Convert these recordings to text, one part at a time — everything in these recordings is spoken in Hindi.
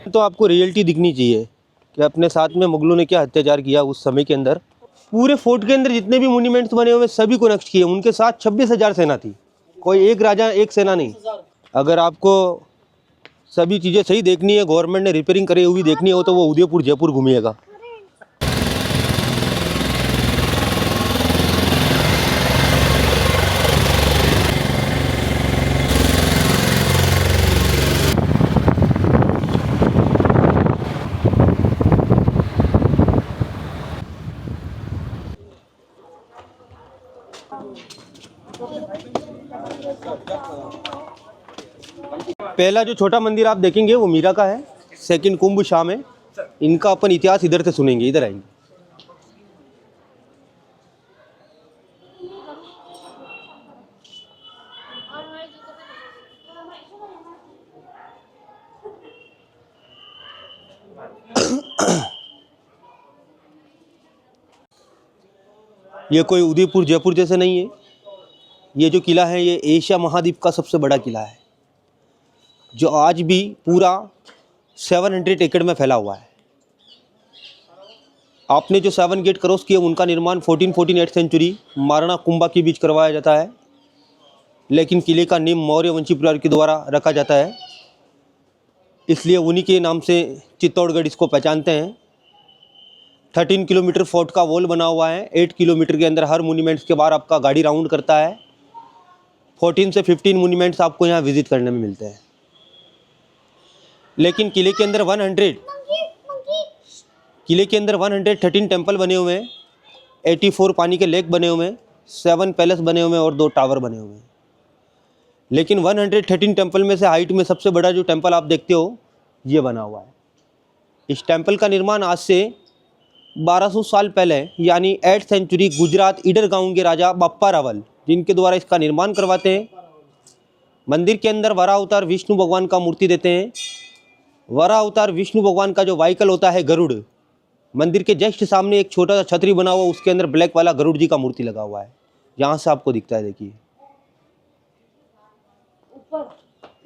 तो आपको रियलिटी दिखनी चाहिए कि अपने साथ में मुगलों ने क्या अत्याचार किया उस समय के अंदर। पूरे फोर्ट के अंदर जितने भी मोन्यूमेंट्स बने हुए सभी को नष्ट किए। उनके साथ 26,000 सेना थी, कोई एक राजा एक सेना नहीं। अगर आपको सभी चीज़ें सही देखनी है, गवर्नमेंट ने रिपेयरिंग करी हुई देखनी हो, तो वो उदयपुर जयपुर घूमिएगा। पहला जो छोटा मंदिर आप देखेंगे वो मीरा का है, सेकंड कुंभ शाम है। इनका अपन इतिहास इधर से सुनेंगे, इधर आएंगे। ये कोई उदयपुर जयपुर जैसे नहीं है। ये जो किला है ये एशिया महाद्वीप का सबसे बड़ा किला है, जो आज भी पूरा 700 एकड़ में फैला हुआ है। आपने जो 7 गेट क्रॉस किए उनका निर्माण 1448 सेंचुरी महाराणा कुंभा के बीच करवाया जाता है, लेकिन किले का नेम मौर्य वंशी परिवार के द्वारा रखा जाता है, इसलिए उन्हीं के नाम से चित्तौड़गढ़ इसको पहचानते हैं। 13 किलोमीटर फोर्ट का वॉल बना हुआ है। 8 किलोमीटर के अंदर हर मोन्यूमेंट्स के बाहर आपका गाड़ी राउंड करता है। 14 से 15 मोन्यूमेंट्स आपको यहाँ विजिट करने में मिलते हैं। लेकिन किले के अंदर 113 टेम्पल बने हुए हैं, 84 पानी के लेक बने हुए हैं, 7 पैलेस बने हुए हैं और 2 टावर बने हुए हैं। लेकिन 113 टेम्पल में से हाइट में सबसे बड़ा जो टेम्पल आप देखते हो ये बना हुआ है। इस टेम्पल का निर्माण आज से 1200 साल पहले यानी 8th सेंचुरी गुजरात ईडर गांव के राजा बप्पा रावल जिनके द्वारा इसका निर्माण करवाते हैं। मंदिर के अंदर वराह अवतार विष्णु भगवान का मूर्ति देते हैं। वराह अवतार विष्णु भगवान का जो व्हीकल होता है गरुड़, मंदिर के जस्ट सामने एक छोटा सा छतरी बना हुआ, उसके अंदर ब्लैक वाला गरुड़ जी का मूर्ति लगा हुआ है। यहाँ से आपको दिखता है, देखिए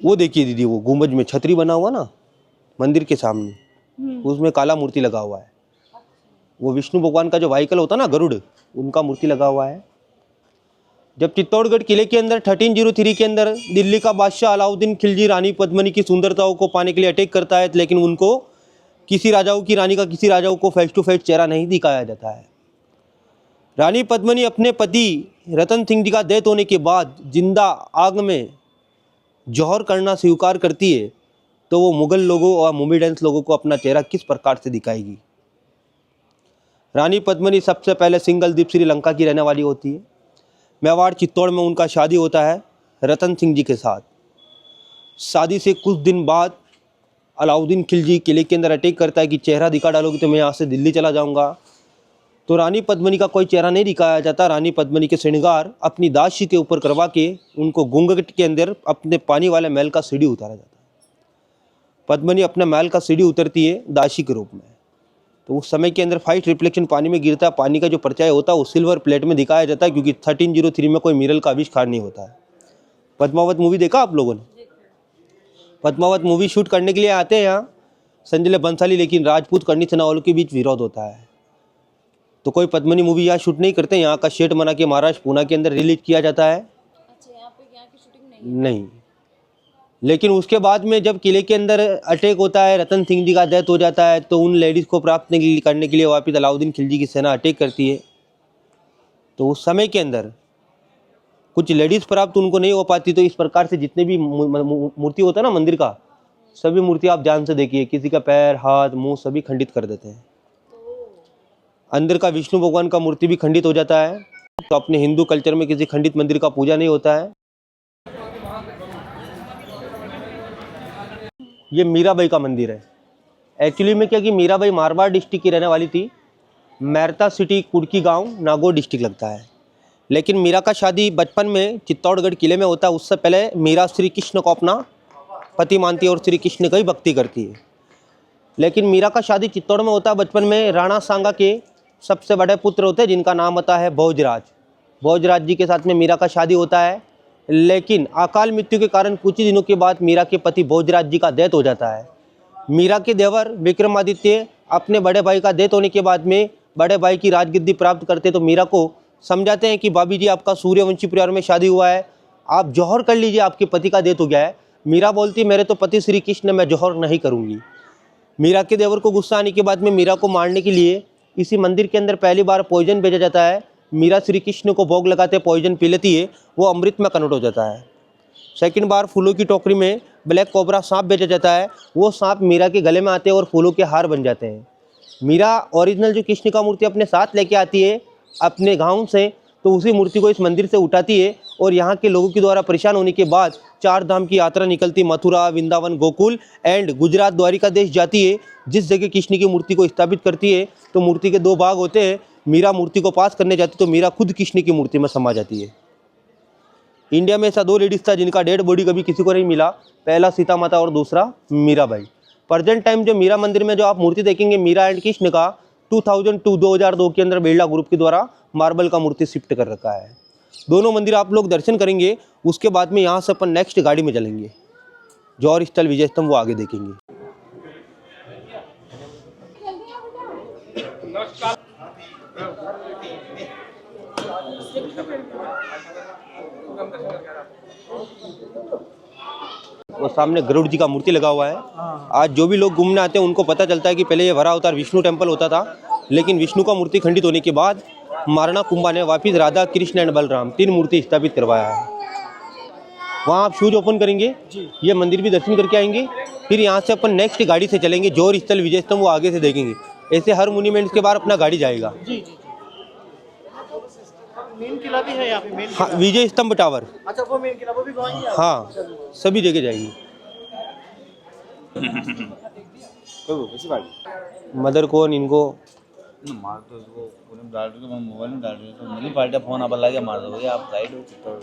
वो देखिए दीदी, वो गुंबज में छतरी बना हुआ ना मंदिर के सामने, उसमें काला मूर्ति लगा हुआ है। वो विष्णु भगवान का जो व्हीकल होता है ना गरुड़, उनका मूर्ति लगा हुआ है। जब चित्तौड़गढ़ किले के अंदर 1303 के अंदर दिल्ली का बादशाह अलाउद्दीन खिलजी रानी पद्मिनी की सुंदरताओं को पाने के लिए अटैक करता है, लेकिन उनको किसी राजाओं की रानी का किसी राजाओं को फेस टू फेस चेहरा नहीं दिखाया जाता है। रानी पद्मिनी अपने पति रतन सिंह जी का डेथ होने के बाद जिंदा आग में जौहर करना स्वीकार करती है, तो वो मुगल लोगों और मोमेडन्स लोगों को अपना चेहरा किस प्रकार से दिखाएगी। रानी पद्मिनी सबसे पहले सिंगल द्वीप श्रीलंका की रहने वाली होती है। मेवाड़ चित्तौड़ में उनका शादी होता है रतन सिंह जी के साथ। शादी से कुछ दिन बाद अलाउद्दीन खिलजी किले के अंदर अटैक करता है कि चेहरा दिखा डालोगे तो मैं यहाँ से दिल्ली चला जाऊँगा। तो रानी पद्मिनी का कोई चेहरा नहीं दिखाया जाता। रानी पद्मिनी के श्रृंगार अपनी दासी के ऊपर करवा के उनको घूंघट के अंदर अपने पानी वाले महल का सीढ़ी उतारा जाता है। पद्मिनी अपने महल का सीढ़ी उतरती है दासी के रूप में, तो उस समय के अंदर फाइट रिफ्लेक्शन पानी में गिरता है। पानी का जो परछाई होता है वो सिल्वर प्लेट में दिखाया जाता है, क्योंकि 1303 में कोई मिरल का आविष्कार नहीं होता है। पद्मावत मूवी देखा आप लोगों ने? पद्मावत मूवी शूट करने के लिए आते हैं यहाँ संजय बंसाली, लेकिन राजपूत कर्णी सेना वालों के बीच विरोध होता है, तो कोई पद्मिनी मूवी यहाँ शूट नहीं करते। यहाँ का सेट बना के महाराष्ट्र पुणे के अंदर रिलीज किया जाता है। अच्छा, यहाँ की शूटिंग नहीं। लेकिन उसके बाद में जब किले के अंदर अटैक होता है, रतन सिंह जी का डेथ हो जाता है, तो उन लेडीज़ को प्राप्त करने के लिए वापिस अलाउद्दीन खिलजी की सेना अटैक करती है। तो उस समय के अंदर कुछ लेडीज़ प्राप्त उनको नहीं हो पाती, तो इस प्रकार से जितने भी मूर्ति होता है ना मंदिर का, सभी मूर्ति आप ध्यान से देखिए, किसी का पैर हाथ मुंह सभी खंडित कर देते हैं। अंदर का विष्णु भगवान का मूर्ति भी खंडित हो जाता है। तो अपने हिंदू कल्चर में किसी खंडित मंदिर का पूजा नहीं होता है। ये मीराबाई का मंदिर है। एक्चुअली में क्या कि मीराबाई मारवाड़ डिस्ट्रिक्ट की रहने वाली थी। मेरता सिटी कुड़की गांव नागौर डिस्ट्रिक्ट लगता है। लेकिन मीरा का शादी बचपन में चित्तौड़गढ़ किले में होता है। उससे पहले मीरा श्री कृष्ण को अपना पति मानती है और श्री कृष्ण की भक्ति करती है। लेकिन मीरा का शादी चित्तौड़ में होता है बचपन में। राणा सांगा के सबसे बड़े पुत्र होते हैं जिनका नाम होता है भोजराज। भोजराज जी के साथ में मीरा का शादी होता है। लेकिन अकाल मृत्यु के कारण कुछ ही दिनों के बाद मीरा के पति भोजराज जी का डेथ हो जाता है। मीरा के देवर विक्रमादित्य अपने बड़े भाई का डेथ होने के बाद में बड़े भाई की राजगद्दी प्राप्त करते तो मीरा को समझाते हैं कि भाभी जी आपका सूर्यवंशी परिवार में शादी हुआ है, आप जौहर कर लीजिए, आपके पति का डेथ हो गया है। मीरा बोलती मेरे तो पति श्री कृष्ण, मैं जौहर नहीं करूँगी। मीरा के देवर को गुस्सा आने के बाद में मीरा को मारने के लिए इसी मंदिर के अंदर पहली बार पॉइजन भेजा जाता है। मीरा श्री कृष्ण को भोग लगाते पॉइजन पी लेती है, वो अमृत में कन्वर्ट हो जाता है। सेकंड बार फूलों की टोकरी में ब्लैक कोबरा सांप भेजा जाता है, वो सांप मीरा के गले में आते हैं और फूलों के हार बन जाते हैं। मीरा ओरिजिनल जो कृष्ण का मूर्ति अपने साथ लेके आती है अपने गांव से, तो उसी मूर्ति को इस मंदिर से उठाती है और यहाँ के लोगों के द्वारा परेशान होने के बाद 4 धाम की यात्रा निकलती, मथुरा, वृंदावन, गोकुल एंड गुजरात द्वारिका देश जाती है। जिस जगह कृष्ण की मूर्ति को स्थापित करती है तो मूर्ति के 2 भाग होते हैं। मीरा मूर्ति को पास करने जाती तो मीरा खुद कृष्ण की मूर्ति में समा जाती है। इंडिया में ऐसा 2 लेडीज था जिनका डेड बॉडी कभी किसी को नहीं मिला, पहला सीता माता और दूसरा मीराबाई। प्रेजेंट टाइम जो मीरा मंदिर में जो आप मूर्ति देखेंगे मीरा एंड कृष्ण का 2002 के अंदर बिरला ग्रुप के द्वारा मार्बल का मूर्ति शिफ्ट कर रखा है। दोनों मंदिर आप लोग दर्शन करेंगे, उसके बाद में यहाँ से अपन नेक्स्ट गाड़ी में चलेंगे, जौहर स्थल विजय स्तंभ वो आगे देखेंगे। वो सामने गरुड़ जी का मूर्ति लगा हुआ है। आज जो भी लोग घूमने आते हैं उनको पता चलता है कि पहले ये वरा अवतार विष्णु टेम्पल होता था, लेकिन विष्णु का मूर्ति खंडित होने के बाद मारना कुंभा ने वापिस राधा, कृष्ण एंड बलराम 3 मूर्ति स्थापित करवाया है। वहाँ आप शूज ओपन करेंगे, ये मंदिर भी दर्शन करके आएंगे, फिर यहाँ से अपन नेक्स्ट गाड़ी से चलेंगे जौहर स्थल विजय स्तंभ वो आगे से देखेंगे। ऐसे हर मोन्यूमेंट्स के बाद अपना गाड़ी जाएगा। मेन किला भी है यहाँ पे, मेन हाँ, विजय स्तंभ टावर। अच्छा वो मेन किला वो भी घुमाएंगे आप? हाँ, सभी जगह जाएंगे। मदर कौन इनको मार दो इसको, पूरे में डाल दो, मोबाइल में डाल दो, तो मिली पार्टी फोन आप लगा के मार दोगे, आप साइड हो चित्तौड़।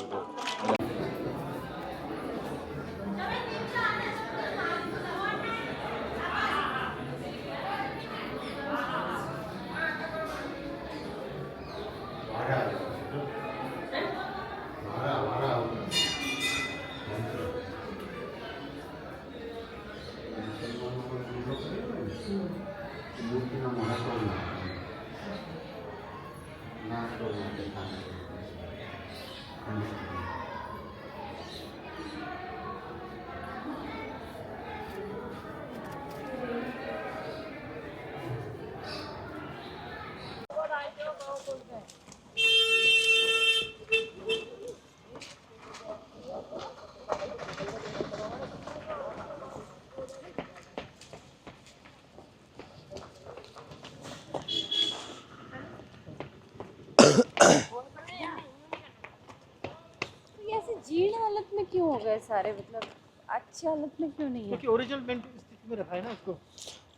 तो ये ऐसे जीर्ण हालत में क्यों हो गए सारे, मतलब अच्छी हालत में क्यों नहीं है? क्योंकि ओरिजिनल पेंट स्थिति में रखा है ना इसको।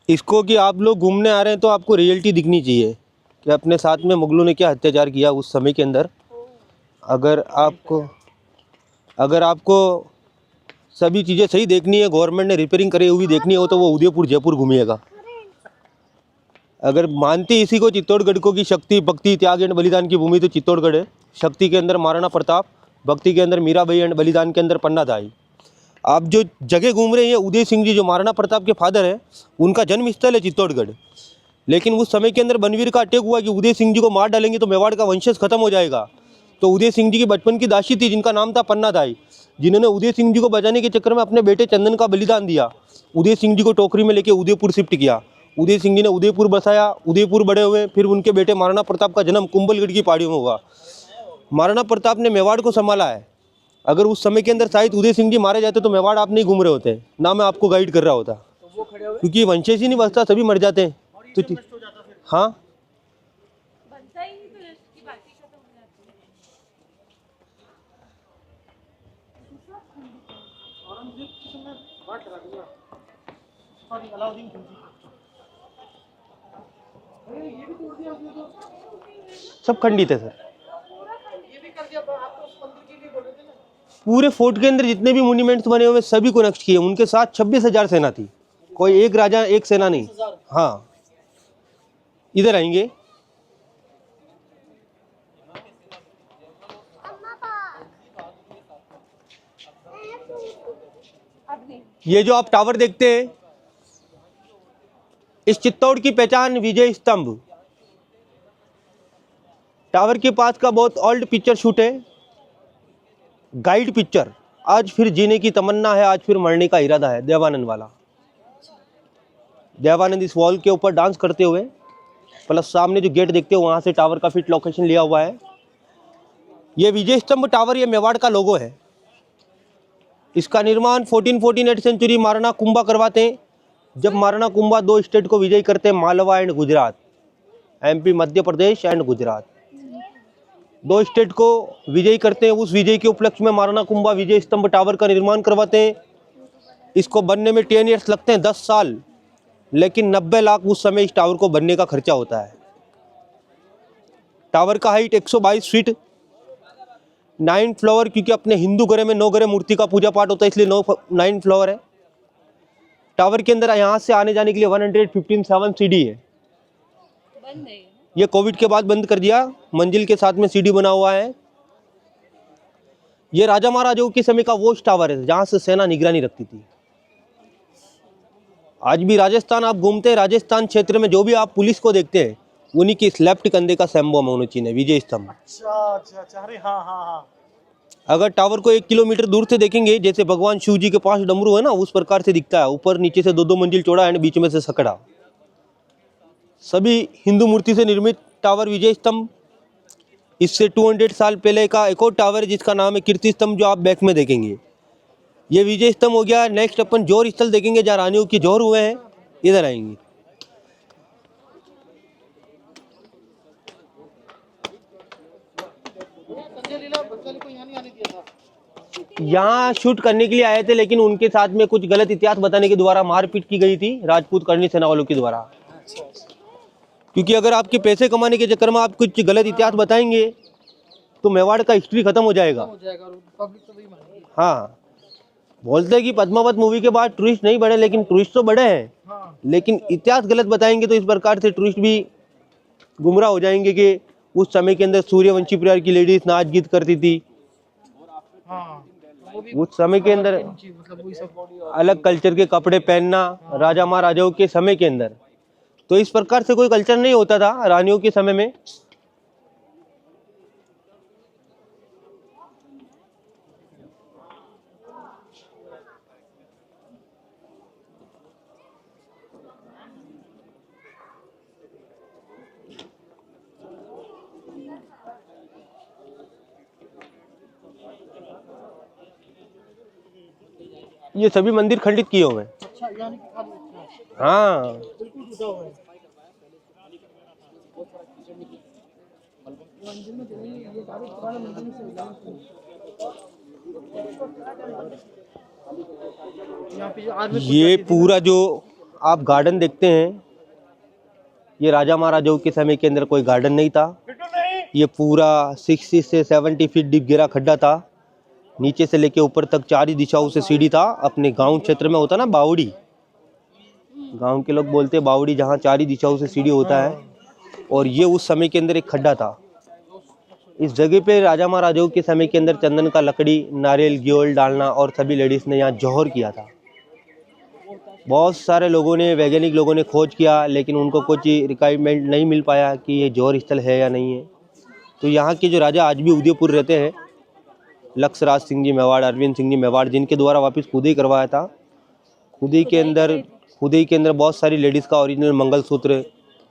इसको कि आप लोग घूमने आ रहे हैं तो आपको रियलिटी दिखनी चाहिए कि अपने साथ में मुगलों ने क्या अत्याचार किया उस समय के अंदर। अगर आपको सभी चीज़ें सही देखनी है, गवर्नमेंट ने रिपेयरिंग करी हुई देखनी हो तो वो उदयपुर जयपुर घूमिएगा। अगर मानते इसी को चित्तौड़गढ़ को की शक्ति, भक्ति, त्याग एंड बलिदान की भूमि तो चित्तौड़गढ़ है। शक्ति के अंदर महाराणा प्रताप, भक्ति के अंदर मीराबाई एंड बलिदान के अंदर पन्ना दाई। आप जो जगह घूम रहे हैं उदय सिंह जी जो महाराणा प्रताप के फादर हैं, उनका जन्म स्थल है चित्तौड़गढ़। लेकिन उस समय के अंदर बनवीर का अटैक हुआ कि उदय सिंह जी को मार डालेंगे तो मेवाड़ का वंशज खत्म हो जाएगा। तो उदय सिंह जी की बचपन की दासी थी जिनका नाम था पन्ना दाई, जिन्होंने उदय सिंह जी को बचाने के चक्कर में अपने बेटे चंदन का बलिदान दिया। उदय सिंह जी को टोकरी में लेके उदयपुर शिफ्ट किया। उदय सिंह जी ने उदयपुर बसाया, उदयपुर बड़े हुए। फिर उनके बेटे महाराणा प्रताप का जन्म कुंभलगढ़ की पहाड़ियों में हुआ। महाराणा प्रताप ने मेवाड़ को संभाला है। अगर उस समय के अंदर शायद उदय सिंह जी मारे जाते तो मेवाड़ आप नहीं घूम रहे होते, ना मैं आपको गाइड कर रहा होता, क्योंकि वंशज ही नहीं बचता, सभी मर जाते हैं। तो हाँ, बनता ही नहीं तो इसकी बात ही खत्म हो जाती है। औरंगजेब के समय घाट रख दिया, सॉरी अलाउद्दीन खिलजी। अरे ये भी तोड़ दिया उसने तो। सब खंडित है सर। ये भी कर दिया, आप तो उस मंदिर के लिए बोल रहे थे ना। पूरे फोर्ट के अंदर जितने भी मोन्यूमेंट्स बने हुए सभी को नष्ट किए। उनके साथ 26,000 सेना थी, कोई एक राजा एक सेना नहीं। हाँ, इधर आएंगे। अब नहीं। ये जो आप टावर देखते हैं इस चित्तौड़ की पहचान विजय स्तंभ, टावर के पास का बहुत ओल्ड पिक्चर शूट है, गाइड पिक्चर। आज फिर जीने की तमन्ना है, आज फिर मरने का इरादा है, देवानंद वाला। देवानंद इस वॉल के ऊपर डांस करते हुए, प्लस सामने जो गेट देखते हो वहाँ से टावर का फिट लोकेशन लिया हुआ है। ये विजय स्तंभ टावर, ये मेवाड़ का लोगो है। इसका निर्माण 1448 सेंचुरी महाराणा कुंभा करवाते हैं। जब महाराणा कुंभा 2 स्टेट को विजय करते हैं, Malwa and Gujarat, MP Madhya Pradesh and Gujarat, 2 state को विजय करते हैं। उस विजय के उपलक्ष्य में महाराणा कुंभा विजय स्तंभ टावर का निर्माण करवाते हैं। इसको बनने में 10 ईयर्स लगते हैं, 10 साल, लेकिन 90 लाख उस समय इस टावर को बनने का खर्चा होता है। टावर का हाइट 122 फीट, 9 फ्लोर, क्योंकि अपने हिंदू घरों में 9 ग्रह मूर्ति का पूजा पाठ होता है, इसलिए 9 फ्लोर है। टावर के अंदर यहाँ से आने जाने के लिए 115 सीढ़ी है। बंद है ये कोविड के बाद बंद कर दिया, मंजिल के साथ में सीढ़ी बना हुआ है। ये राजा महाराजाओं के समय का वो टावर है जहाँ से सेना निगरानी रखती थी। आज भी राजस्थान आप घूमते हैं, राजस्थान क्षेत्र में जो भी आप पुलिस को देखते हैं, उन्हीं के लेफ्ट कंधे का सैम्बो होना चाहिए विजय स्तंभ। अच्छा, अरे हाँ हाँ हाँ। अगर टावर को 1 किलोमीटर दूर से देखेंगे, जैसे भगवान शिव जी के पास डमरू है ना, उस प्रकार से दिखता है। ऊपर नीचे से 2-2 मंजिल चौड़ा है, बीच में से सकड़ा। सभी हिंदू मूर्ति से निर्मित टावर विजय स्तंभ। इससे 200 साल पहले का एक और टावर है जिसका नाम है कीर्ति स्तंभ, जो आप बैक में देखेंगे। ये विजय स्तंभ हो गया। नेक्स्ट अपन जोर स्थल देखेंगे, जहाँ रानियों की जोर हुए हैं, इधर आएंगे। यहाँ शूट करने के लिए आए थे, लेकिन उनके साथ में कुछ गलत इतिहास बताने के द्वारा मारपीट की गई थी राजपूत करनी सेना वालों के द्वारा। क्योंकि अगर आपके पैसे कमाने के चक्कर में आप कुछ गलत इतिहास बताएंगे तो मेवाड़ का हिस्ट्री खत्म हो जाएगा। हाँ, बोलते हैं कि पद्मावत मूवी के बाद टूरिस्ट नहीं बढ़े, लेकिन टूरिस्ट तो बढ़े हैं। लेकिन इतिहास गलत बताएंगे तो इस प्रकार से टूरिस्ट भी गुमराह हो जाएंगे कि उस समय के अंदर सूर्यवंशी परिवार की लेडीज नाच गीत करती थी। उस समय के अंदर अलग कल्चर के कपड़े पहनना, राजा महाराजाओं के समय के अंदर, तो इस प्रकार से कोई कल्चर नहीं होता था रानियों के समय में। ये सभी मंदिर खंडित किए हुए हैं। अच्छा, यानी कि खाली अच्छा, हाँ, बिल्कुल टूटा हुआ है। यहाँ पे आर्मी ये पूरा जो आप गार्डन देखते हैं, ये राजा महाराजाओं के समय के अंदर कोई गार्डन नहीं था। ये पूरा 60 से 70 फीट डीप गहरा खड्डा था। नीचे से लेके ऊपर तक 4 ही दिशाओं से सीढ़ी था। अपने गांव क्षेत्र में होता ना बावड़ी, गांव के लोग बोलते हैं बावड़ी, जहाँ 4 ही दिशाओं से सीढ़ी होता है। और ये उस समय के अंदर एक खड्डा था। इस जगह पे राजा महाराजाओं के समय के अंदर चंदन का लकड़ी, नारियल, ग्योल डालना और सभी लेडीज ने यहाँ जौहर किया था। बहुत सारे लोगों ने, वैज्ञानिक लोगों ने खोज किया, लेकिन उनको कुछ रिक्वायरमेंट नहीं मिल पाया कि ये जौहर स्थल है या नहीं है। तो यहाँ के जो राजा आज भी उदयपुर रहते हैं, लक्ष्यराज सिंह जी मेवाड़, अरविंद सिंह जी मेवाड़, जिनके द्वारा वापस खुदाई करवाया था। खुदाई के अंदर बहुत सारी लेडीज़ का ओरिजिनल मंगलसूत्र,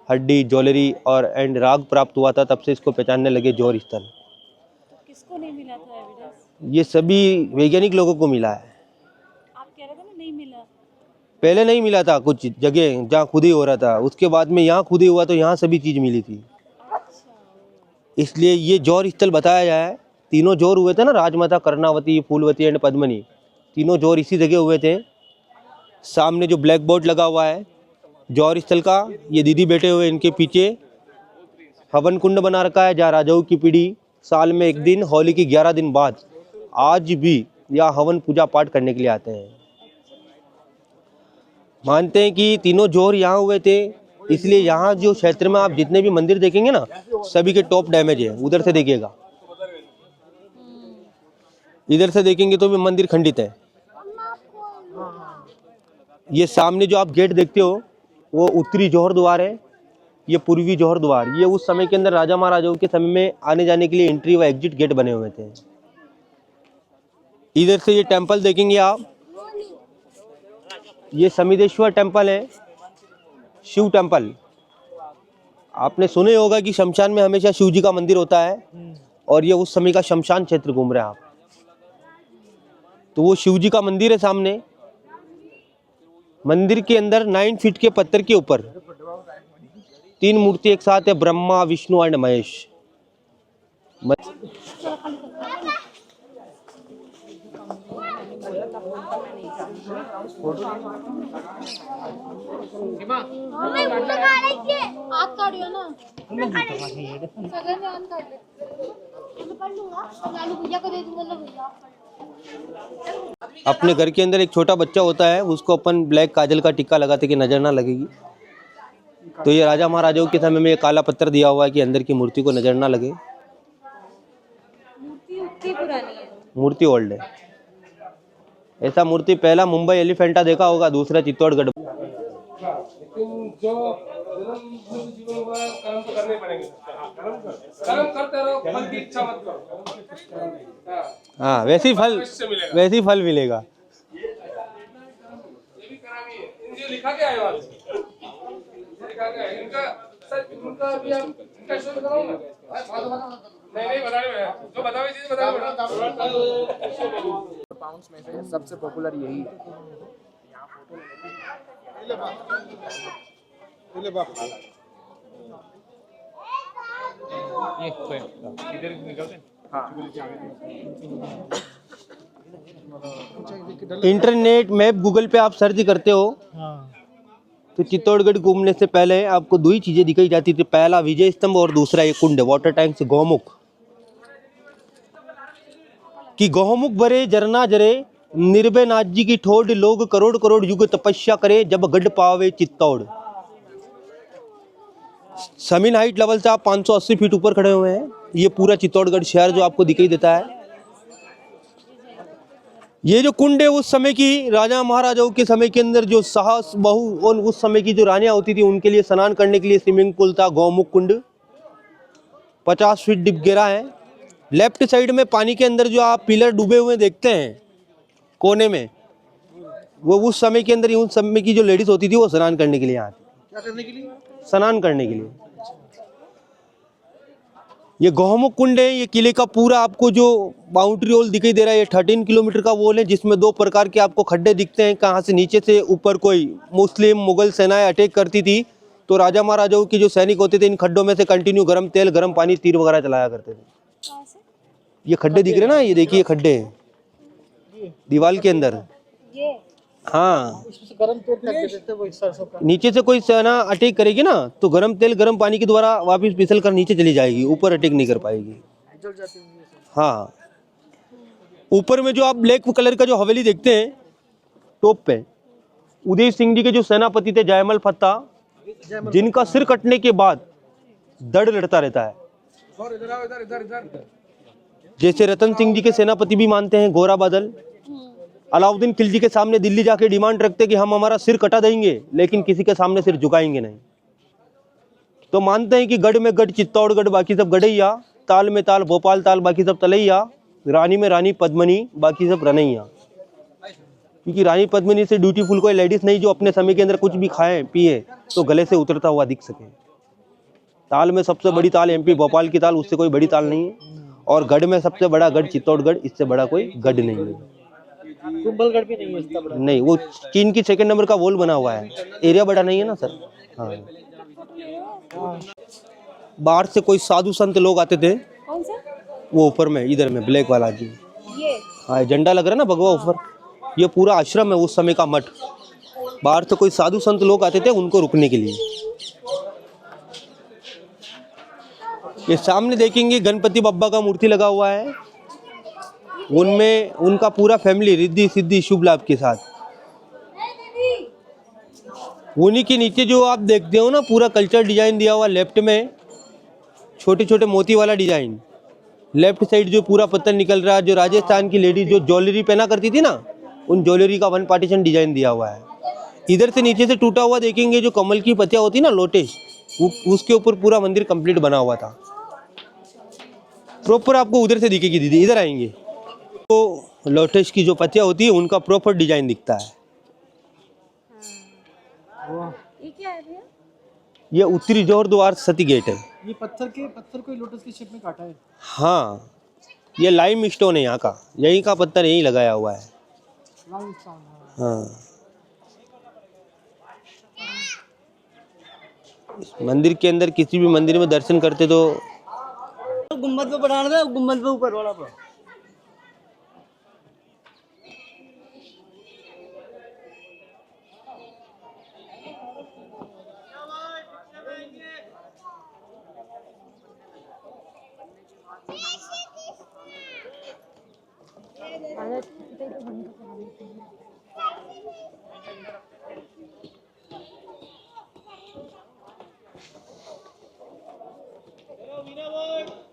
हड्डी, ज्वेलरी और एंड राग प्राप्त हुआ था। तब से इसको पहचानने लगे जौहर स्थल। किसको नहीं मिला था एविडेंस? ये सभी वैज्ञानिक लोगों को मिला है। आप कह रहे थे ना नहीं मिला। पहले नहीं मिला था, कुछ जगह जहाँ खुदाई हो रहा था, उसके बाद में यहाँ खुदाई हुआ तो यहाँ सभी चीज़ मिली थी। इसलिए ये जौहर स्थल बताया जाए। तीनों जौहर हुए थे ना, राजमाता, कर्णावती, फूलवती एंड पद्मनी, तीनों जौहर इसी जगह हुए थे। सामने जो ब्लैक बोर्ड लगा हुआ है जौहर स्थल का, ये दीदी बैठे हुए, इनके पीछे हवन कुंड बना रखा है, जहाँ राजाओं की पीढ़ी साल में 1 दिन, होली की 11 दिन बाद आज भी यहाँ हवन पूजा पाठ करने के लिए आते हैं। मानते हैं कि तीनों जौहर यहाँ हुए थे, इसलिए यहाँ जो क्षेत्र में आप जितने भी मंदिर देखेंगे ना, सभी के टॉप डैमेज है। उधर से देखिएगा, इधर से देखेंगे तो भी मंदिर खंडित है। ये सामने जो आप गेट देखते हो, वो उत्तरी जौहर द्वार है, ये पूर्वी जौहर द्वार। ये उस समय के अंदर राजा महाराजाओं के समय में आने जाने के लिए एंट्री व एग्जिट गेट बने हुए थे। इधर से ये टेंपल देखेंगे आप, ये समिदेश्वर टेंपल है, शिव टेंपल। आपने सुने होगा कि शमशान में हमेशा शिव जी का मंदिर होता है, और ये उस समय का शमशान क्षेत्र घूम रहे हैं आप। तो वो शिव जी का मंदिर है सामने। मंदिर के अंदर 9 फीट के पत्थर के ऊपर 3 मूर्ति एक साथ है, ब्रह्मा, विष्णु एंड महेश। अपने घर के अंदर एक छोटा बच्चा होता है, उसको अपन ब्लैक काजल का टिक्का लगाते कि नजर ना लगेगी। तो ये राजा महाराजाओं के समय में ये काला पत्थर दिया हुआ है कि अंदर की मूर्ति को नजर ना लगे। मूर्ति उतनी पुरानी है। मूर्ति ओल्ड है। ऐसा मूर्ति पहला मुंबई एलिफेंटा देखा होगा, दूसरा चित्तौड़गढ़। लेकिन जो जन्म जीवन हुआ कर्म तो करने पड़ेंगे। कर्म करते रहो, फल की इच्छा मत करो। हाँ, वैसे ही फल मिलेगा। ये भी करामी है। इनसे लिखा क्या है वहाँ से? लिखा क्या है? इनका सर इनका भी आप इनका शो बताओ ना। नहीं बता रहे मैं, जो बताओ ये चीज बताओ। पाउंड्स में से सबसे पॉपुलर यही है। इधर निकलते हैं। इंटरनेट मैप गूगल पे आप सर्च करते हो तो चित्तौड़गढ़ घूमने से पहले आपको 2 ही चीजें दिखाई जाती थी। पहला विजय स्तंभ और दूसरा ये कुंड, वाटर टैंक से गौमुख। कि गौमुख भरे झरना जरे, निर्भय नाथ जी की ठोड, लोग करोड़ करोड़ युग तपस्या करे, जब गढ़ पावे चित्तौड़। समीन हाइट लेवल से आप 580 फीट ऊपर खड़े हुए हैं। ये पूरा चित्तौड़गढ़ शहर जो आपको दिखाई देता है। ये जो कुंड है उस समय की राजा महाराजाओं के समय के अंदर जो साहस बहु और उस समय की जो रानियां होती थी उनके लिए स्नान करने के लिए स्विमिंग पूल था। गौमुख कुंड 50 फीट डीप गहरा है। लेफ्ट साइड में पानी के अंदर जो आप पिलर डूबे हुए देखते हैं कोने में, वो उस समय के अंदर उस समय की जो लेडीज होती थी वो स्नान करने के लिए आती। क्या करने के लिए? स्नान करने के लिए। ये गौमुख कुंड है। ये किले का पूरा आपको जो बाउंड्री वॉल दिखाई दे रहा है, ये 13 किलोमीटर का वॉल है, जिसमें 2 प्रकार के आपको खड्डे दिखते हैं। कहाँ से नीचे से ऊपर कोई मुस्लिम मुगल सेनाएं अटैक करती थी तो राजा महाराजाओं की जो सैनिक होते थे इन खड्डों में से कंटिन्यू गर्म तेल, गर्म पानी, तीर वगैरह चलाया करते थे। ये खड्डे दिख रहे ना, ये देखिए खड्डे दीवार के अंदर। ये हाँ, गरम तेल फेंक देते थे वो सरसों का। नीचे से कोई सेना अटैक करेगी ना तो गर्म तेल गर्म पानी के द्वारा वापस फिसल कर नीचे चली जाएगी, ऊपर अटैक नहीं कर पाएगी। जल जाती है। हाँ, ऊपर में जो आप ब्लैक कलर का जो हवेली देखते हैं टॉप पे, उदय सिंह जी के जो सेनापति थे जयमल फत्ता, जिनका सिर कटने के बाद दर्द लड़ता रहता है। और इधर आओ, इधर जैसे रतन सिंह जी के सेनापति भी मानते हैं गोरा बादल। अलाउद्दीन खिलजी के सामने दिल्ली जाके डिमांड रखते कि हम हमारा सिर कटा देंगे लेकिन किसी के सामने सिर झुकाएंगे नहीं। तो मानते हैं कि गढ़ में गढ़ चित्तौड़गढ़, बाकी सब गढ़ैया, ताल में ताल भोपाल ताल, बाकी सब तलैया, रानी में रानी पद्मनी, बाकी सब रनैया। क्योंकि रानी पद्मिनी से ड्यूटीफुल कोई लेडीज नहीं जो अपने समय के अंदर कुछ भी खाए पिए तो गले से उतरता हुआ दिख सके। ताल में सबसे बड़ी ताल एमपी भोपाल की ताल, उससे कोई बड़ी ताल नहीं है। और गढ़ में सबसे बड़ा गढ़ चित्तौड़गढ़, इससे बड़ा कोई गढ़ नहीं है। कुंभलगढ़ भी नहीं है इसका बड़ा। नहीं, वो चीन की 2nd नंबर का वॉल बना हुआ है, एरिया बड़ा नहीं है ना सर। हाँ, बाहर से कोई साधु संत लोग आते थे। कौन सा? वो ऊपर में इधर में ब्लैक वाला जी, ये हाँ झंडा लग रहा है ना भगवा ऊपर, ये पूरा आश्रम है उस समय का मठ। बाहर से कोई साधु संत लोग आते थे उनको रुकने के लिए। ये सामने देखेंगे गणपति बप्पा का मूर्ति लगा हुआ है, उनमें उनका पूरा फैमिली रिद्धि सिद्धि शुभ लाभ के साथ। उन्हीं के नीचे जो आप देखते हो ना पूरा कल्चर डिजाइन दिया हुआ, लेफ्ट में छोटे छोटे मोती वाला डिजाइन, लेफ्ट साइड जो पूरा पत्थर निकल रहा है, जो राजस्थान की लेडीज जो ज्वेलरी पहना करती थी ना, उन ज्वेलरी का 1 पार्टीशन डिजाइन दिया हुआ है। इधर से नीचे से टूटा हुआ देखेंगे, जो कमल की पत्तियां होती ना लोटस, उसके ऊपर पूरा मंदिर कंप्लीट बना हुआ था। प्रॉपर आपको उधर से दिखेगी दीदी, इधर आएंगे तो लोटस की जो पत्तियां होती है उनका प्रॉपर डिजाइन दिखता है। ये क्या है भैया? ये उत्तरी जोर द्वार सती गेट है। ये पत्थर को लोटस की शेप में काटा है। हाँ, ये लाइम स्टोन है यहाँ का, यहीं का पत्थर यहीं लगाया हुआ है। हाँ, इस मंदिर के अंदर किसी भी मंदिर में दर्शन करते तो गुम्बद पे बढ़ाना था, गुम्बद पे ऊपर वाला पर।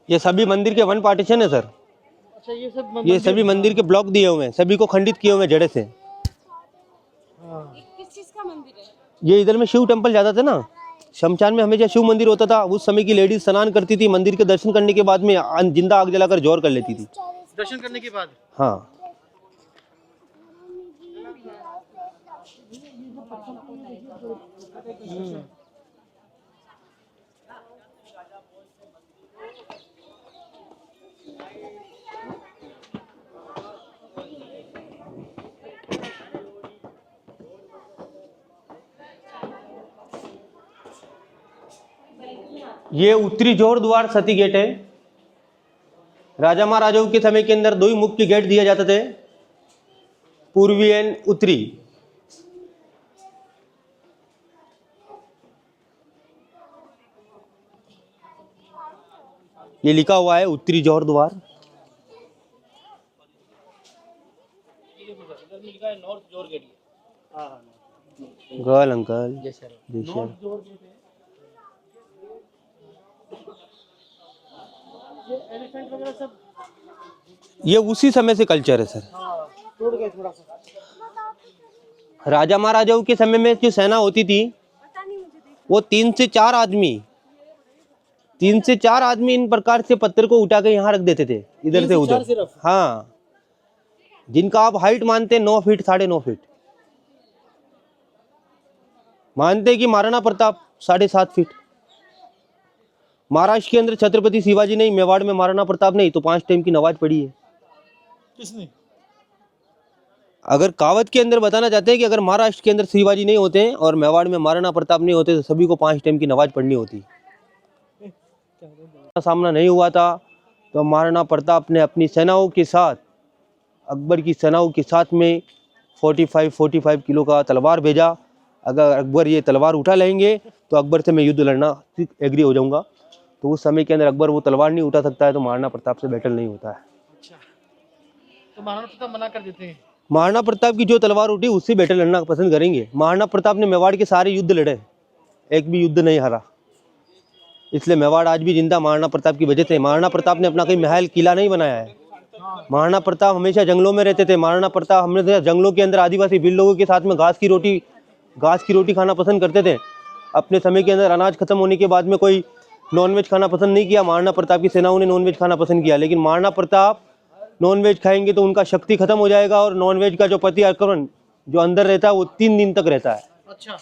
ये सभी मंदिर के वन पार्टीशन है सर। अच्छा, ये सभी मंदिर के ब्लॉक दिए हुए हैं, सभी को खंडित किए हुए हैं जड़े से। किस चीज का मंदिर है? ये इधर में शिव टेम्पल जाता था ना, शमशान में हमेशा शिव मंदिर होता था। उस समय की लेडीज स्नान करती थी, मंदिर के दर्शन करने के बाद में जिंदा आग जलाकर जोर कर लेती थी। दर्शन करने के बाद। हाँ, ये उत्तरी जोर द्वार सती गेट है। राजा महाराजाओं के समय के अंदर दो ही मुख्य गेट दिए जाते थे, पूर्वी एंड उत्तरी। ये लिखा हुआ है उत्तरी जोर द्वार। गर्ल अंकल जय श्री। ये उसी समय से कल्चर है सर। टूट गए थोड़ा सा। राजा महाराजाओं के समय में जो सेना होती थी वो 3 से 4 आदमी इन प्रकार से पत्थर को उठा के यहाँ रख देते थे, इधर से उधर। हाँ, जिनका आप हाइट मानते 9 फीट 9.5 फीट, मानते कि महाराणा प्रताप 7.5 फीट। महाराष्ट्र के अंदर छत्रपति शिवाजी नहीं, मेवाड़ में महाराणा प्रताप नहीं, तो 5 टाइम की नमाज पढ़ी है किसने? अगर कहावत के अंदर बताना चाहते हैं कि अगर महाराष्ट्र के अंदर शिवाजी नहीं होते हैं और मेवाड़ में महाराणा प्रताप नहीं होते तो सभी को 5 टाइम की नमाज पढ़नी होती। सामना नहीं हुआ था तो महाराणा प्रताप ने अपनी सेनाओं के साथ, अकबर की सेनाओं के साथ में 45 किलो का तलवार भेजा। अगर अकबर ये तलवार उठा लेंगे तो अकबर से मैं युद्ध लड़ना एग्री हो जाऊंगा। तो उस समय के अंदर अकबर वो तलवार नहीं उठा सकता है, तो महाराणा प्रताप से बैटल नहीं होता है। अच्छा, तो महाराणा प्रताप मना कर देते हैं। महाराणा प्रताप की जो तलवार उठी उससे बैटल लड़ना पसंद करेंगे। महाराणा प्रताप ने मेवाड़ के सारे युद्ध लड़े, एक भी युद्ध नहीं हारा, इसलिए मेवाड़ आज भी जिंदा महाराणा प्रताप की वजह से। महाराणा प्रताप ने अपना कोई महल किला नहीं बनाया है। महाराणा प्रताप हमेशा जंगलों में रहते थे। महाराणा प्रताप हमेशा जंगलों के अंदर आदिवासी भील लोगों के साथ में घास की रोटी खाना पसंद करते थे। अपने समय के अंदर अनाज खत्म होने के बाद में कोई नॉनवेज खाना पसंद नहीं किया। महाराणा प्रताप की सेनाओं ने नॉनवेज खाना पसंद किया, लेकिन महाराणा प्रताप नॉनवेज खाएंगे तो उनका शक्ति खत्म हो जाएगा और नॉनवेज का जो पति आक्रमण जो अंदर रहता है वो 3 दिन तक रहता है। अच्छा,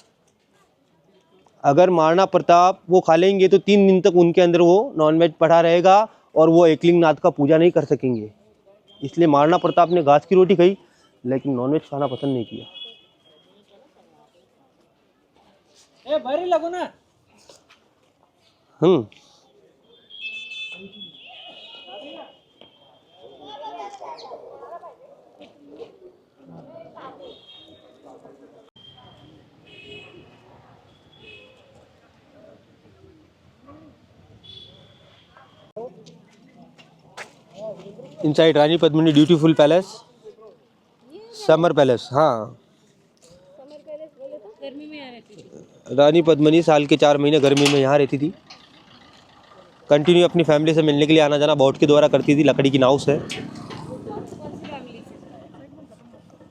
अगर महाराणा प्रताप वो खा लेंगे तो 3 दिन तक उनके अंदर वो नॉनवेज पड़ा रहेगा और वो एकलिंग नाथ का पूजा नहीं कर सकेंगे। इसलिए महाराणा प्रताप ने घास की रोटी खाई लेकिन नॉनवेज खाना पसंद नहीं किया। ए भारी लगो ना। Inside Rani Padmini beautiful palace, summer palace. हाँ, समर पैलेस बोले तो गर्मी में आ रहती थी रानी पद्मिनी साल के 4 महीने गर्मी में यहाँ रहती थी। कंटिन्यू अपनी फैमिली से मिलने के लिए आना जाना बोट के द्वारा करती थी, लकड़ी की नाव से।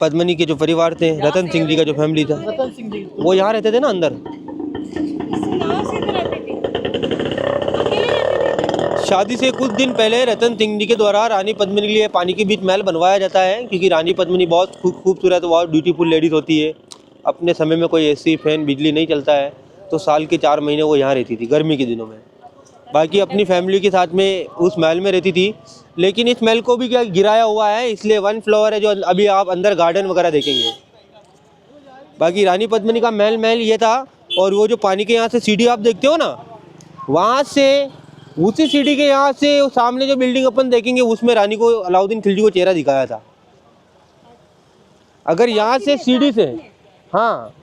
पद्मनी के जो परिवार थे, रतन सिंह जी का जो फैमिली था, रतन सिंह जी वो यहाँ रहते थे ना अंदर। यहाँ से तो रहते थे, अकेले रहते थे। शादी से कुछ दिन पहले रतन सिंह जी के द्वारा रानी पद्मिनी के लिए पानी के बीच महल बनवाया जाता है, क्योंकि रानी पद्मिनी बहुत खूबसूरत, बहुत ब्यूटीफुल लेडीज़ होती है। अपने समय में कोई एसी फैन बिजली नहीं चलता है, तो साल के 4 महीने वो यहाँ रहती थी गर्मी के दिनों में। बाकी अपनी फैमिली के साथ में उस महल में रहती थी। लेकिन इस महल को भी क्या गिराया हुआ है, इसलिए 1 फ्लोर है, जो अभी आप अंदर गार्डन वगैरह देखेंगे। बाकी रानी पद्मिनी का महल ये था। और वो जो पानी के यहाँ से सीढ़ी आप देखते हो ना, वहाँ से उसी सीढ़ी के यहाँ से सामने जो बिल्डिंग अपन देखेंगे, उसमें रानी को अलाउद्दीन खिलजी को चेहरा दिखाया था। अगर यहाँ से सीढ़ी से, हाँ,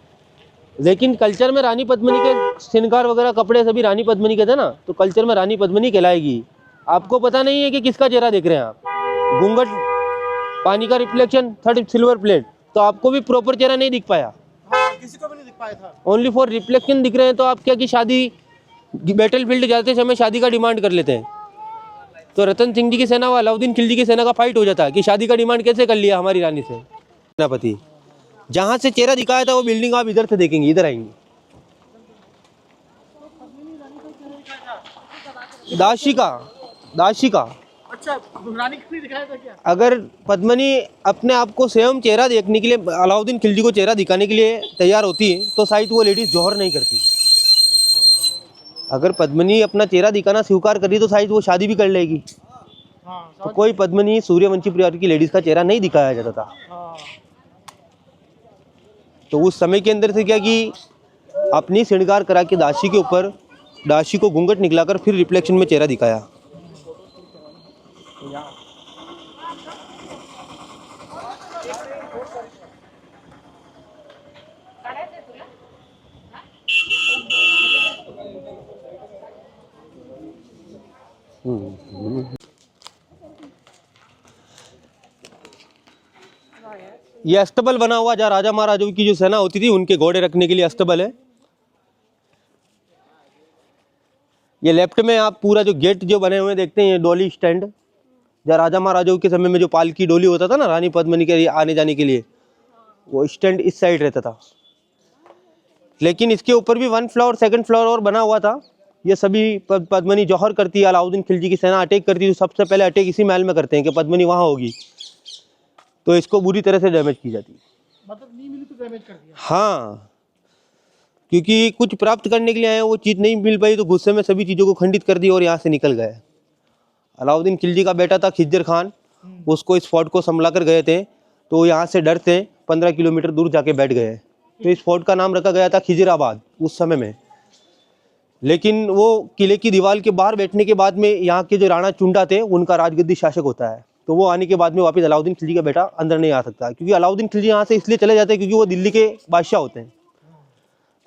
लेकिन कल्चर में रानी पद्मिनी के श्रृंगार वगैरह कपड़े सभी रानी पद्मिनी के थे ना, तो कल्चर में रानी पद्मिनी कहलाएगी। आपको पता नहीं है कि किसका चेहरा देख रहे हैं आप। घूंघट, पानी का रिफ्लेक्शन, 3 सिल्वर प्लेट, तो आपको भी प्रॉपर चेहरा नहीं दिख पाया। हाँ, किसी को भी नहीं दिख पाया था। ओनली फॉर रिफ्लेक्शन दिख रहे हैं। तो आप क्या कि शादी बैटल फील्ड जाते समय शादी का डिमांड कर लेते हैं। तो रतन सिंह जी की सेना व अलाउद्दीन खिलजी की सेना का फाइट हो जाता है कि शादी का डिमांड कैसे कर लिया हमारी रानी से। सेनापति जहाँ से चेहरा दिखाया था वो बिल्डिंग आप इधर से देखेंगे, इधर आएंगे। दासी का अच्छा, रानी को नहीं दिखाया था क्या? अगर पद्मिनी अपने आप को स्वयं चेहरा देखने के लिए, अलाउद्दीन खिलजी को चेहरा दिखाने के लिए तैयार होती है, तो शायद वो लेडीज जौहर नहीं करती। अगर पद्मिनी अपना चेहरा दिखाना स्वीकार करी तो शायद वो शादी भी कर लेगी। हाँ, तो कोई पद्मिनी सूर्यवंशी परिवार की लेडीज का चेहरा नहीं दिखाया जाता था। हाँ। तो उस समय के अंदर से क्या कि अपनी श्रृंगार करा के दासी के ऊपर, दासी को घूंघट निकलाकर फिर रिफ्लेक्शन में चेहरा दिखाया। ये अस्तबल बना हुआ, जहाँ राजा महाराजाओं की जो सेना होती थी उनके घोड़े रखने के लिए अस्तबल है। ये लेफ्ट में आप पूरा जो गेट जो बने हुए देखते हैं, ये डोली स्टैंड, जहाँ राजा महाराजाओं के समय में जो पालकी डोली होता था ना रानी पद्मिनी के लिए आने जाने के लिए, वो स्टैंड इस साइड रहता था। लेकिन इसके ऊपर भी 1 फ्लोर 2nd फ्लोर और बना हुआ था। ये सभी पद्मिनी जौहर करती है, अलाउद्दीन खिलजी की सेना अटैक करती है, तो सबसे पहले अटैक इसी महल में करते हैं कि पद्मिनी वहाँ होगी, तो इसको बुरी तरह से डैमेज की जाती है। मतलब नहीं मिली तो डैमेज कर दिया। हाँ, क्योंकि कुछ प्राप्त करने के लिए आए, वो चीज़ नहीं मिल पाई, तो गुस्से में सभी चीज़ों को खंडित कर दिया और यहाँ से निकल गए। अलाउद्दीन खिलजी का बेटा था खिज्जर खान, उसको इस फोर्ट को संभला कर गए थे, तो यहाँ से डर से 15 किलोमीटर दूर जाके बैठ गए। तो इस फोर्ट का नाम रखा गया था खिजराबाद उस समय में। लेकिन वो किले की दीवार के बाहर बैठने के बाद में यहाँ के जो राणा चुंडा थे, उनका राजगद्दी शासक होता है, तो वो आने के बाद में वापस अलाउद्दीन खिलजी का बेटा अंदर नहीं आ सकता, क्योंकि अलाउद्दीन खिलजी यहाँ से इसलिए चले जाते हैं क्योंकि वो दिल्ली के बादशाह होते हैं।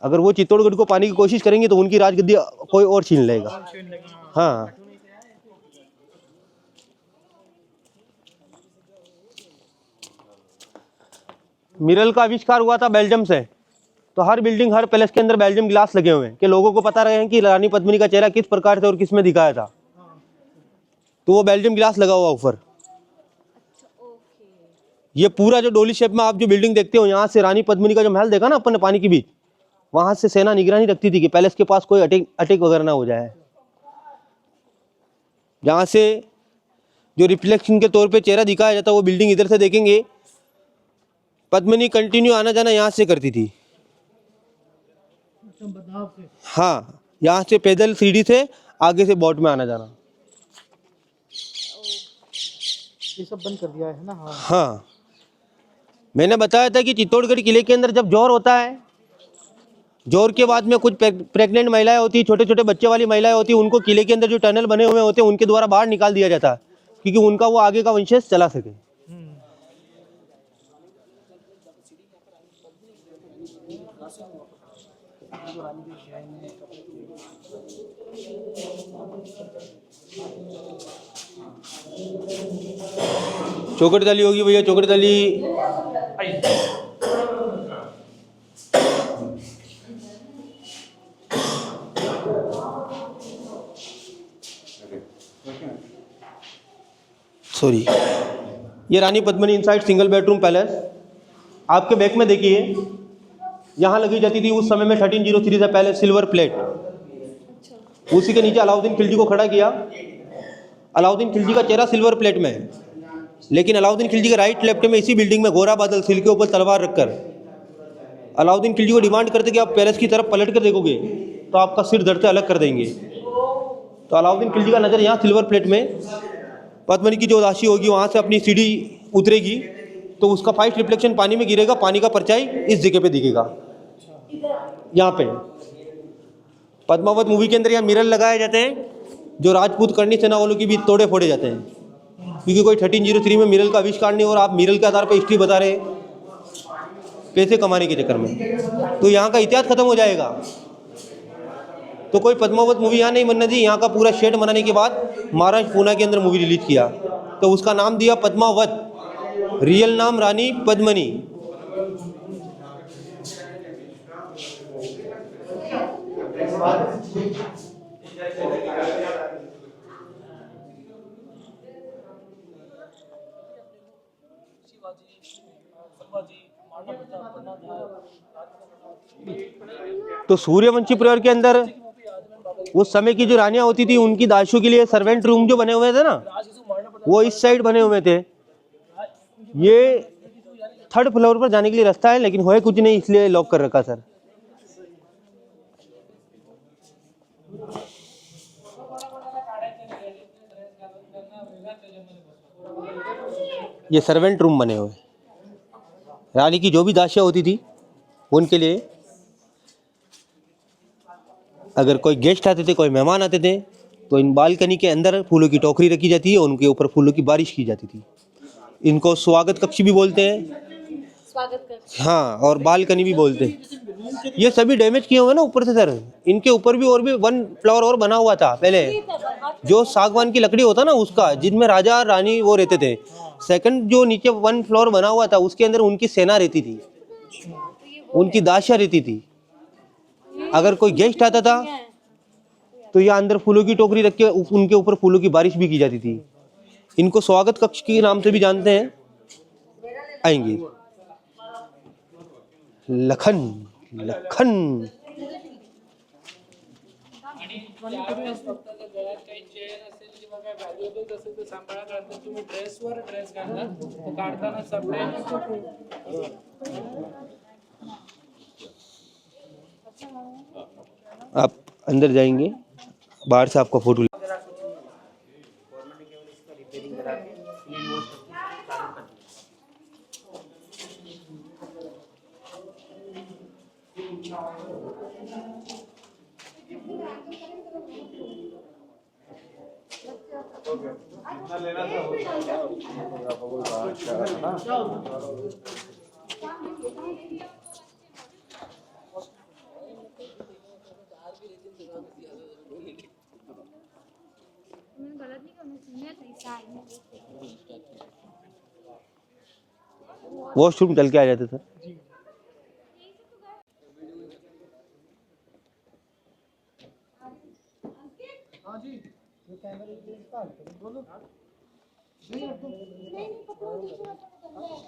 अगर वो चित्तौड़गढ़ को पाने की कोशिश करेंगे तो उनकी राजगद्दी कोई और छीन लेगा। हाँ, मिरर का आविष्कार हुआ था बेल्जियम से। तो हर बिल्डिंग, हर पैलेस के अंदर बेल्जियम गिलास लगे हुए हैं कि लोगों को पता रहे कि रानी पद्मिनी का चेहरा किस प्रकार से और किस में दिखाया था। तो वो बेल्जियम गिलास लगा हुआ ऊपर। ये पूरा जो डोली शेप में आप जो बिल्डिंग देखते हो, यहाँ से रानी पद्मिनी का जो महल देखा ना अपन ने पानी के बीच, वहां से सेना निगरानी रखती थी कि पैलेस के पास कोई अटैक वगैरह ना हो जाए। जहाँ से जो रिफ्लेक्शन के तौर पे चेहरा दिखाया जाता, वो बिल्डिंग इधर से देखेंगे। पद्मिनी कंटिन्यू आना जाना यहाँ से करती थी। हाँ, यहाँ से पैदल सीढ़ी से, आगे से बोट में आना जाना। ये सब बंद कर दिया है ना। हाँ, मैंने बताया था कि चित्तौड़गढ़ किले के अंदर जब जोर होता है, जोर के बाद में कुछ प्रेग्नेंट महिलाएं होती, छोटे छोटे बच्चे वाली महिलाएं होती, उनको किले के अंदर जो टनल बने हुए होते हैं उनके द्वारा बाहर निकाल दिया जाता है, क्योंकि उनका वो आगे का वंशज चला सके। चौकट दाली होगी भैया, चौकट दाली। सॉरी, ये Rani Padmini inside single bedroom palace. आपके बैक में देखिए, यहाँ लगी जाती थी उस समय में 1303 से पहले सिल्वर प्लेट। उसी के नीचे अलाउद्दीन खिलजी को खड़ा किया। अलाउद्दीन खिलजी का चेहरा सिल्वर प्लेट में है, लेकिन अलाउद्दीन खिलजी के राइट लेफ्ट में इसी बिल्डिंग में गोरा बादल सिल के ऊपर तलवार रखकर अलाउद्दीन खिलजी को डिमांड करते कि आप पैलेस की तरफ पलट कर देखोगे तो आपका सिर धड़ से अलग कर देंगे। तो अलाउद्दीन खिलजी का नज़र यहाँ सिल्वर प्लेट में, पद्मनी की जो दासी होगी वहाँ से अपनी सीढ़ी उतरेगी तो उसका फाइट रिफ्लेक्शन पानी में गिरेगा, पानी का परछाई इस जगह पे दिखेगा, यहाँ पे। पद्मावत मूवी के अंदर यहाँ मिरर लगाए जाते हैं, जो राजपूत करनी सेना वालों की भी तोड़े फोड़े जाते हैं, क्योंकि कोई 1303 में मिरर का आविष्कार नहीं और आप मिरर के आधार पर हिस्ट्री बता रहे हैं पैसे कमाने के चक्कर में, तो यहाँ का इतिहास खत्म हो जाएगा। तो कोई पद्मावत मूवी यहाँ नहीं बनना थी। यहाँ का पूरा शेड बनाने के बाद महाराष्ट्र पूना के अंदर मूवी रिलीज किया, तो उसका नाम दिया पद्मावत, रियल नाम रानी पद्मनी। तो सूर्यवंशी परिवार के अंदर उस समय की जो रानियां होती थी उनकी दासियों के लिए सर्वेंट रूम जो बने हुए थे ना, वो इस साइड बने हुए थे। ये 3rd फ्लोर पर जाने के लिए रास्ता है, लेकिन होए कुछ नहीं इसलिए लॉक कर रखा सर। ये सर्वेंट रूम बने हुए, रानी की जो भी दासियां होती थी उनके लिए। अगर कोई गेस्ट आते थे, कोई मेहमान आते थे, तो इन बालकनी के अंदर फूलों की टोकरी रखी जाती है और उनके ऊपर फूलों की बारिश की जाती थी। इनको स्वागत कक्ष भी बोलते हैं, स्वागत कक्ष। हाँ, और बालकनी भी बोलते हैं। ये सभी डैमेज किए हुए ना ऊपर से सर। इनके ऊपर भी और भी 1 फ्लोर और बना हुआ था पहले, जो सागवान की लकड़ी होता ना उसका, जिनमें राजा रानी वो रहते थे। सेकंड जो नीचे 1 फ्लोर बना हुआ था उसके अंदर उनकी सेना रहती थी, उनकी दासियां रहती थी। अगर कोई गेस्ट आता था तो ये अंदर फूलों की टोकरी रख के उनके ऊपर फूलों की बारिश भी की जाती थी। इनको स्वागत कक्ष के नाम से भी जानते हैं। आएंगे लखन लखन आप अंदर जाएंगे, बाहर से आपका फोटो वॉशरूम चल के आ जाते सर।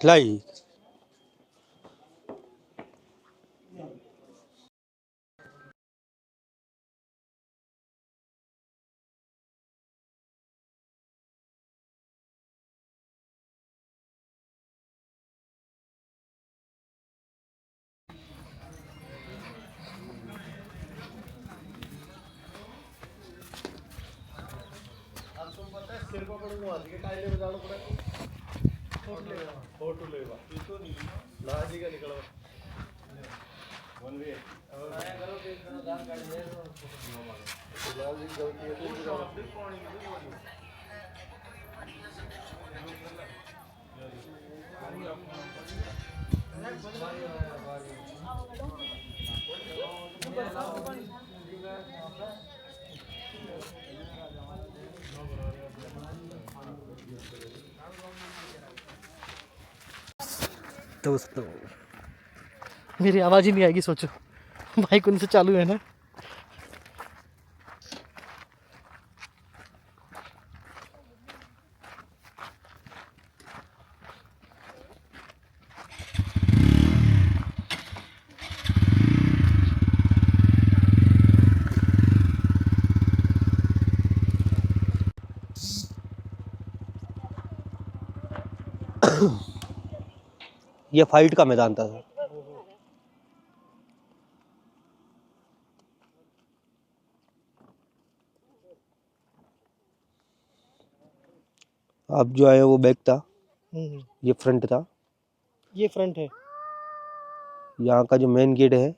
लाई दोस्तों मेरी आवाज़ ही नहीं आएगी, सोचो माइक उनसे चालू है ना। ये फाइट का मैदान था सर। आप जो आए वो बैक था, ये फ्रंट था। ये फ्रंट है। यहाँ का जो मेन गेट है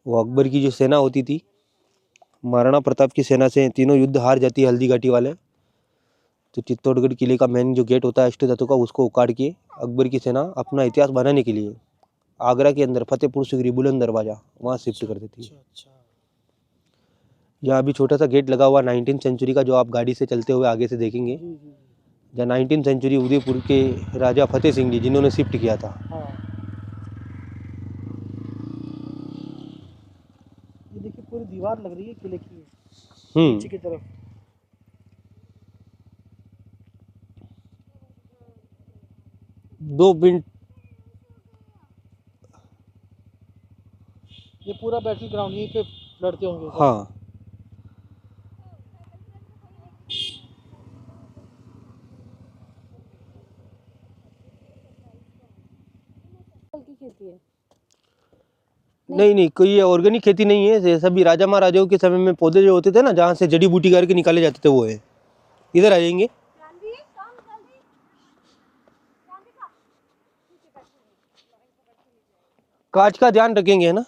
वो अकबर की जो सेना होती थी, महाराणा प्रताप की सेना से तीनों युद्ध हार जाती है हल्दी घाटी वाले, तो चित्तौड़गढ़ किले का मेन जो गेट होता है अष्टधातु का, उसको उखाड़ के अकबर की सेना अपना इतिहास बनाने के लिए आगरा के अंदर फतेहपुर सिकरी बुलंद दरवाजा वहाँ शिफ्ट कर देती है। अच्छा। यहाँ अभी छोटा सा गेट लगा हुआ 19वीं सेंचुरी का, जो आप गाड़ी से चलते हुए आगे से देखेंगे, जहाँ 19वीं सेंचुरी उदयपुर के राजा फतेह सिंह जी जिन्होंने शिफ्ट किया था। हाँ। ये देखिए पूरी दीवार लग रही है किले की नीचे की तरफ। दो मिनट। ये पूरा बैटल ग्राउंड यहीं पे लड़ते होंगे। हाँ, की खेती है। नहीं कोई ऑर्गेनिक खेती नहीं है, ये सभी राजा महाराजाओं के समय में पौधे जो होते थे ना, जहाँ से जड़ी बूटी करके निकाले जाते थे, वो है। इधर आ जाएंगे। कांच का ध्यान रखेंगे, है ना।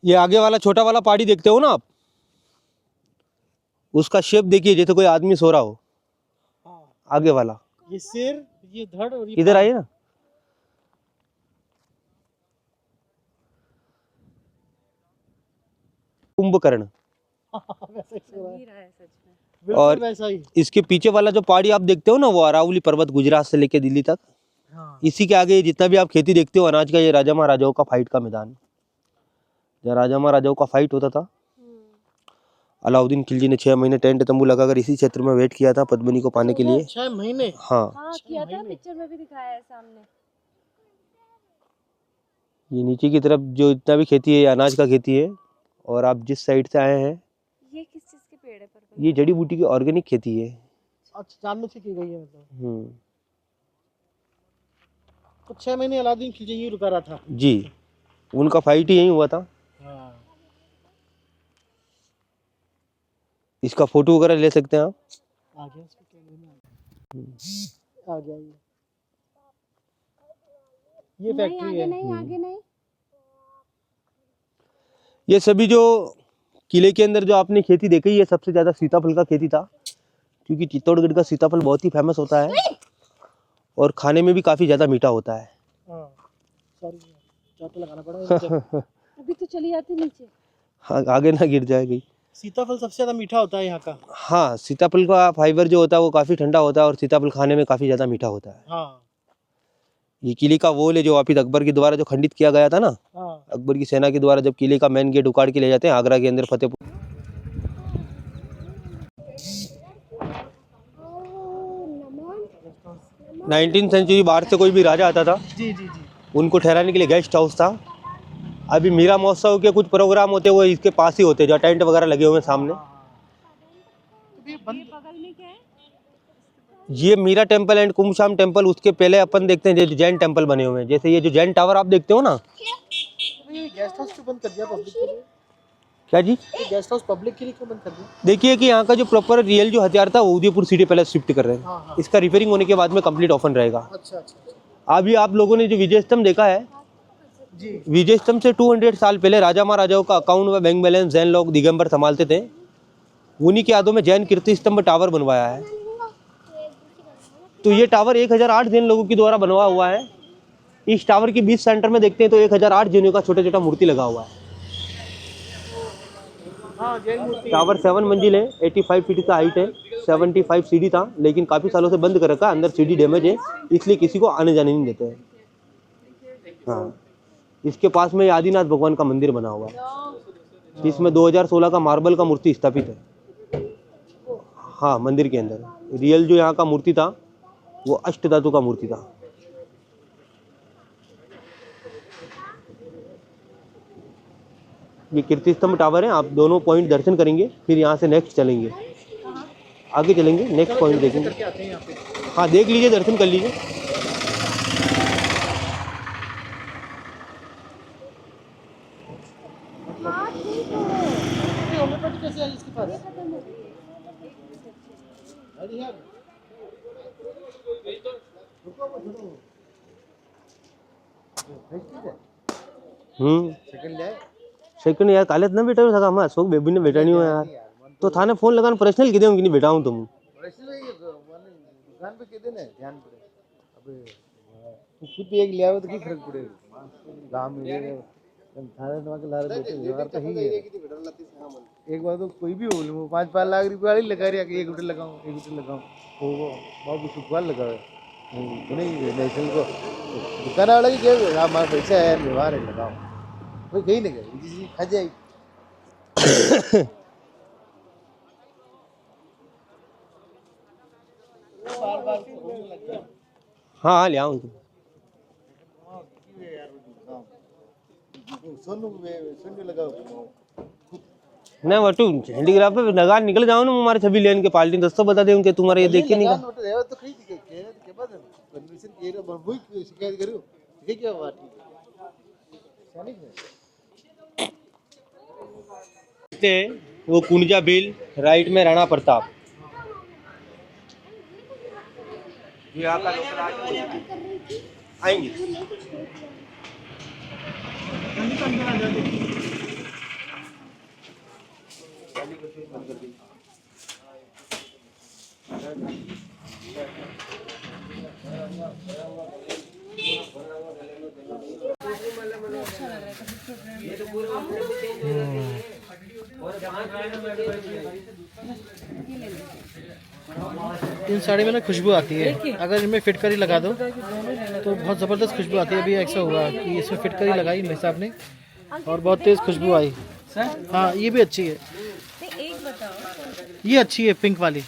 ये आगे वाला छोटा वाला पहाड़ी देखते हो ना आप, उसका शेप देखिए जैसे कोई आदमी सो रहा हो। आगे वाला ये सिर, ये धड़ और ये इधर आइए ना। कुंभकर्ण। वैसा ही सो रहा है। लग ही रहा है सच में। बिल्कुल और वैसा ही। इसके पीछे वाला जो पहाड़ी आप देखते हो ना, वो अरावली पर्वत गुजरात से लेके दिल्ली तक। हाँ। इसी के आगे जितना भी आप खेती देखते हो अनाज का, ये राजा महाराजाओं का फाइट का मैदान, जहाँ राजा महाराजाओं का फाइट होता था। अलाउद्दीन खिलजी ने 6 महीने टेंट तंबू लगाकर इसी क्षेत्र में वेट किया था पद्मिनी को पाने के लिए। 6 महीने। हाँ, हाँ किया था, पिक्चर में भी दिखाया है सामने। ये नीचे की तरफ जो इतना भी खेती है, ये अनाज का खेती है। और आप जिस साइड से आए हैं, ये किस चीज के पेड़ है पर्पल? ये जड़ी बूटी की ऑर्गेनिक खेती है। अच्छा, सामने से की गई है मतलब। हम्म, तो 6 महीने अलाउद्दीन खिलजी यही रुका रहा था। जी, उनका फाइट ही यहीं हुआ था। हाँ। इसका फोटो वगैरह ले सकते हैं आप। आ गया इसको कैमरे में। आ गया ये फैक्ट्री आगे है। नहीं, आगे नहीं। ये सभी जो किले के अंदर जो आपने खेती देखी, ये सबसे ज्यादा सीताफल का खेती था, क्योंकि चित्तौड़गढ़ का सीताफल बहुत ही फेमस होता है और खाने में भी काफी ज्यादा मीठा होता है। हाँ, सॉरी चाकू लगाना पड़ा। अभी तो चली जाती नीचे। हाँ, आगे ना गिर जाएगी। सीताफल सबसे ज्यादा मीठा होता है यहाँ का। हाँ, सीताफल का फाइबर जो होता है वो काफी ठंडा होता है और सीताफल खाने में काफी ज्यादा मीठा होता है। हाँ। ये किले का वॉल है जो वापिस अकबर के द्वारा जो खंडित किया गया था ना, हाँ। अकबर की सेना के द्वारा जब किले का मेन गेट उखाड़ के ले जाते हैं आगरा के अंदर फतेहपुर। 19वीं सेंचुरी बाहर से कोई भी राजा आता था, जी जी जी। उनको ठहराने के लिए गेस्ट हाउस था। अभी मीरा महोत्सव के कुछ प्रोग्राम होते हैं वो इसके पास ही होते हैं, जो टेंट वगैरह लगे हुए हैं सामने। ये बंद। बगल में क्या है? ये मीरा टेम्पल एंड कुंभशाम टेम्पल, उसके पहले अपन देखते हैं जो जैन टेम्पल बने हुए हैं। जैसे ये जो जैन टावर आप देखते हो ना। ये गेस्ट हाउस क्यों बंद कर दिया पब्लिक के लिए? क्या जी? ये गेस्ट हाउस पब्लिक के लिए क्यों बंद कर दिया? देखिए कि यहाँ का जो प्रॉपर रियल जो हथियार था वो उदयपुर सिटी पैलेस शिफ्ट कर रहे हैं। हाँ, हाँ। इसका रिपेयरिंग होने के बाद में कंप्लीट ओपन रहेगा। अच्छा अच्छा। अभी आप लोगों ने जो विजय स्तंभ देखा है, जी। विजय स्तंभ से 200 साल पहले राजा महाराजाओं का अकाउंट व बैंक बैलेंस जैन लोग दिगंबर संभालते थे। उन्हीं की यादों में जैन कीर्ति स्तंभ टावर बनवाया है। तो ये टावर 1008 जैन लोगों के द्वारा बनवा हुआ है। इस टावर के बीच सेंटर में देखते हैं तो 1008 जैनों का छोटा छोटा मूर्ति लगा हुआ है। हाँ, जैन मूर्ति। टावर 7 मंजिल है, 85 फीट का हाइट है, 75 सीढ़ी था, लेकिन काफी सालों से बंद कर रखा है। अंदर सीढ़ी डैमेज है, इसलिए किसी को आने जाने नहीं देते हैं। हाँ, इसके पास में आदिनाथ भगवान का मंदिर बना हुआ है, जिसमें 2016 का मार्बल का मूर्ति स्थापित है। हाँ, मंदिर के अंदर रियल जो यहाँ का मूर्ति था वो अष्टधातु का मूर्ति था। ये कीर्ति स्तंभ टावर है, आप दोनों पॉइंट दर्शन करेंगे, फिर यहाँ से नेक्स्ट चलेंगे, आगे चलेंगे, नेक्स्ट पॉइंट देखेंगे। हाँ देख लीजिए, दर्शन कर लीजिए। कैसे है इसके पास? सेकंड यार कालेच ना भेटा सका मैं अशोक बेबी ने भेटा नहीं हो यार, तो थाने फोन लगाना पर्सनल किदे होंगे नहीं भेटा हूं तुम दुकान पे कितने ने ध्यान पड़े अब खुद भी एक लिया तो की फर्क पड़ेगा गांव में थाने नवा के लारे बेटे व्यवहार तो ही है। एक बार तो कोई भी बोले वो 5-5 लाख रुपए वाली लगा रही है, एक रुपये लगाऊं वो बाबू सुखवाल लगावे नहीं नेशनल को दुकान वाला की क्या हमारा पैसा है व्यवहार है लगाओ कोई कहीं नहीं गए जी खा जाएगी। हाँ ले आऊँ सोनू लगाओ नहीं वटू हैंडीक्राफ्ट पे नगार निकल जाओ ना, हमारे छवि लेन के पार्टी दस तो बता दे उनके, तुम्हारे ये देख के नहीं का तो खरीद के बाद परमिशन के रे वही शिकायत करो ठीक है क्या बात है। वो कुंजा बिल राइट में राणा प्रताप, ये आपका लोकल आएंगे। इन साड़ी में ना खुशबू आती है, अगर इनमें फिटकरी लगा दो तो बहुत ज़बरदस्त खुशबू आती है। अभी ऐसा हुआ कि इसमें फिटकरी लगाई मेरे साहब ने और बहुत तेज़ खुशबू आई। हाँ ये भी अच्छी है, एक बताओ ये अच्छी है पिंक वाली।